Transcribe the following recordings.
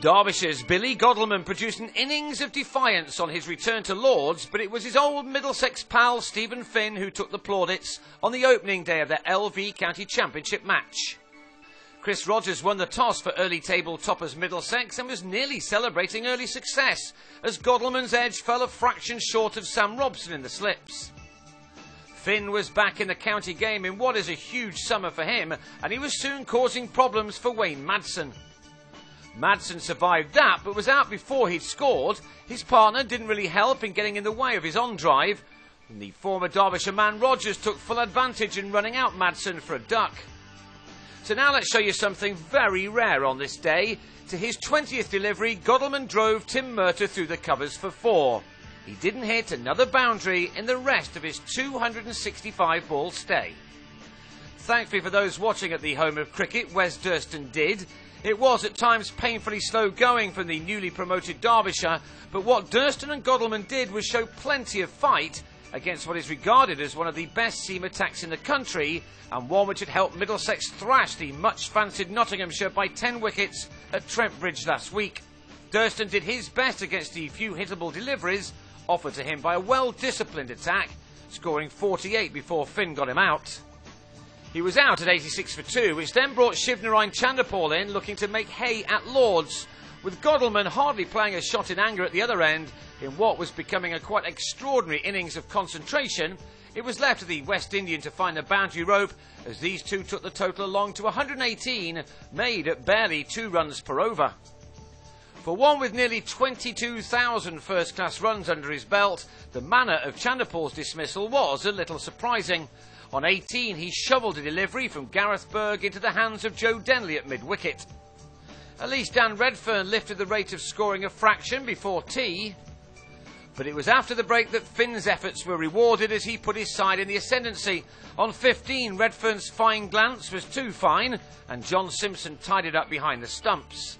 Derbyshire's Billy Godalming produced an innings of defiance on his return to Lord's, but it was his old Middlesex pal Stephen Finn who took the plaudits on the opening day of their LV County Championship match. Chris Rogers won the toss for early table toppers Middlesex and was nearly celebrating early success as Godalming's edge fell a fraction short of Sam Robson in the slips. Finn was back in the county game in what is a huge summer for him, and he was soon causing problems for Wayne Madsen. Madsen survived that, but was out before he'd scored. His partner didn't really help in getting in the way of his on-drive, and the former Derbyshire man Rogers took full advantage in running out Madsen for a duck. So now let's show you something very rare on this day. To his 20th delivery, Godalming drove Tim Murtagh through the covers for 4. He didn't hit another boundary in the rest of his 265-ball stay. Thankfully for those watching at the home of cricket, Wes Durston did. It was at times painfully slow going from the newly promoted Derbyshire, but what Durston and Godalming did was show plenty of fight against what is regarded as one of the best seam attacks in the country, and one which had helped Middlesex thrash the much-fancied Nottinghamshire by 10 wickets at Trent Bridge last week. Durston did his best against the few hittable deliveries offered to him by a well-disciplined attack, scoring 48 before Finn got him out. He was out at 86 for 2, which then brought Shivnarine Chanderpaul in, looking to make hay at Lord's, with Godalming hardly playing a shot in anger at the other end. In what was becoming a quite extraordinary innings of concentration, it was left to the West Indian to find the boundary rope, as these two took the total along to 118, made at barely 2 runs per over. For one with nearly 22,000 first-class runs under his belt, the manner of Chanderpaul's dismissal was a little surprising. On 18, he shovelled a delivery from Gareth Berg into the hands of Joe Denley at mid-wicket. At least Dan Redfern lifted the rate of scoring a fraction before tea. But it was after the break that Finn's efforts were rewarded as he put his side in the ascendancy. On 15, Redfern's fine glance was too fine, and John Simpson tied it up behind the stumps.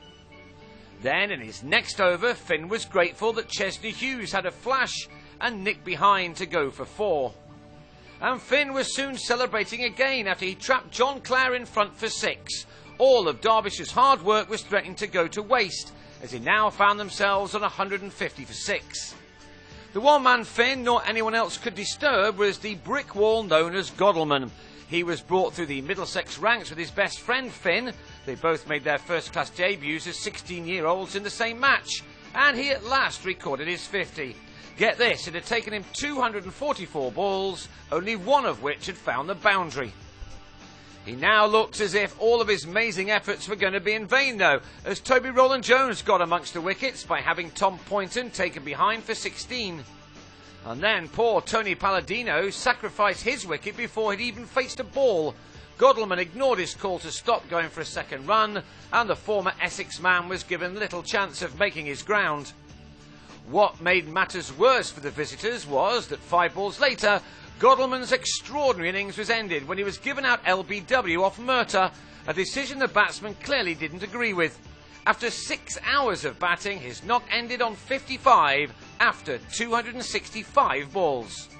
Then, in his next over, Finn was grateful that Chesney Hughes had a flash and nicked behind to go for 4. And Finn was soon celebrating again after he trapped John Clare in front for 6. All of Derbyshire's hard work was threatening to go to waste, as he now found themselves on 150 for 6. The one-man Finn nor anyone else could disturb was the brick wall known as Godalming. He was brought through the Middlesex ranks with his best friend Finn. They both made their first-class debuts as 16-year-olds in the same match, and he at last recorded his 50. Get this, it had taken him 244 balls, only one of which had found the boundary. He now looks as if all of his amazing efforts were going to be in vain, though, as Toby Rowland-Jones got amongst the wickets by having Tom Poynton taken behind for 16. And then poor Tony Palladino sacrificed his wicket before he'd even faced a ball. Godalming ignored his call to stop going for a second run, and the former Essex man was given little chance of making his ground. What made matters worse for the visitors was that 5 balls later, Godalming's extraordinary innings was ended when he was given out LBW off Murtagh, a decision the batsman clearly didn't agree with. After 6 hours of batting, his knock ended on 55 after 265 balls.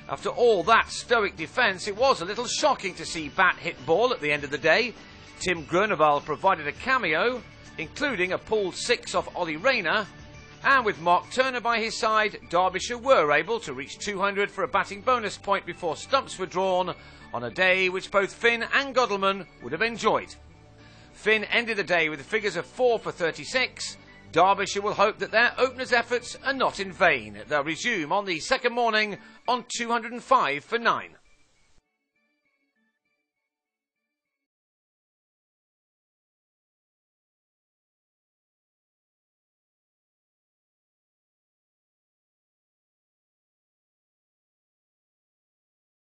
After all that stoic defence, it was a little shocking to see bat hit ball at the end of the day. Tim Groeneval provided a cameo, including a pulled 6 off Ollie Rayner, and with Mark Turner by his side, Derbyshire were able to reach 200 for a batting bonus point before stumps were drawn on a day which both Finn and Godalming would have enjoyed. Finn ended the day with figures of 4 for 36. Derbyshire will hope that their openers' efforts are not in vain. They'll resume on the second morning on 205 for 9.